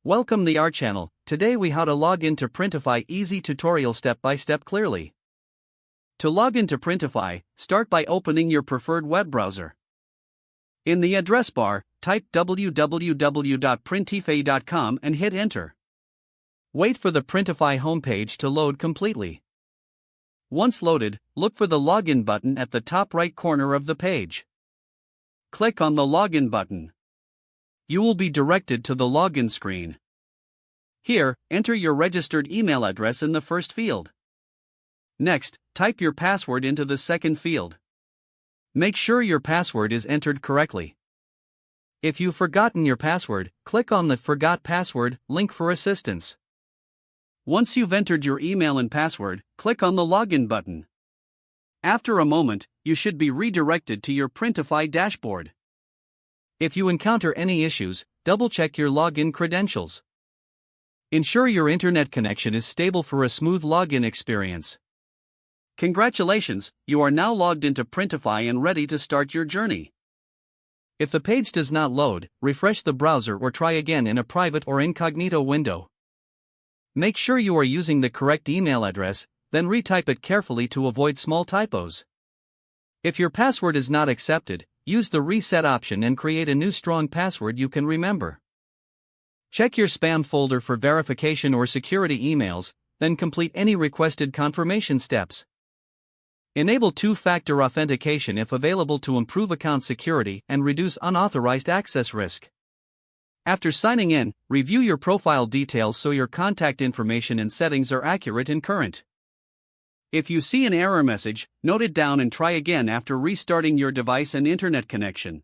Welcome to our channel. Today we how to log into Printify easy tutorial step by step clearly. To log into Printify, start by opening your preferred web browser. In the address bar, type www.printify.com and hit enter. Wait for the Printify homepage to load completely. Once loaded, look for the login button at the top right corner of the page. Click on the login button. You will be directed to the login screen. Here, enter your registered email address in the first field. Next, type your password into the second field. Make sure your password is entered correctly. If you've forgotten your password, click on the Forgot Password link for assistance. Once you've entered your email and password, click on the login button. After a moment, you should be redirected to your Printify dashboard. If you encounter any issues, double-check your login credentials. Ensure your internet connection is stable for a smooth login experience. Congratulations, you are now logged into Printify and ready to start your journey. If the page does not load, refresh the browser or try again in a private or incognito window. Make sure you are using the correct email address, then retype it carefully to avoid small typos. If your password is not accepted, use the reset option and create a new strong password you can remember. Check your spam folder for verification or security emails, then complete any requested confirmation steps. Enable two-factor authentication if available to improve account security and reduce unauthorized access risk. After signing in, review your profile details so your contact information and settings are accurate and current. If you see an error message, note it down and try again after restarting your device and internet connection.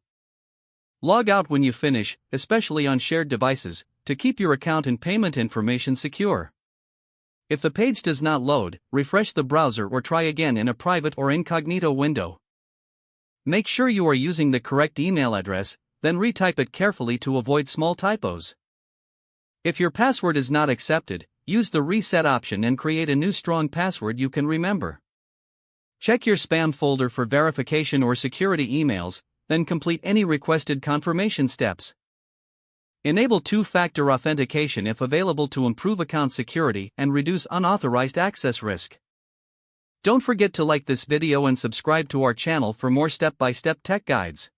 Log out when you finish, especially on shared devices, to keep your account and payment information secure. If the page does not load, refresh the browser or try again in a private or incognito window. Make sure you are using the correct email address, then retype it carefully to avoid small typos. If your password is not accepted, use the reset option and create a new strong password you can remember. Check your spam folder for verification or security emails, then complete any requested confirmation steps. Enable two-factor authentication if available to improve account security and reduce unauthorized access risk. Don't forget to like this video and subscribe to our channel for more step-by-step tech guides.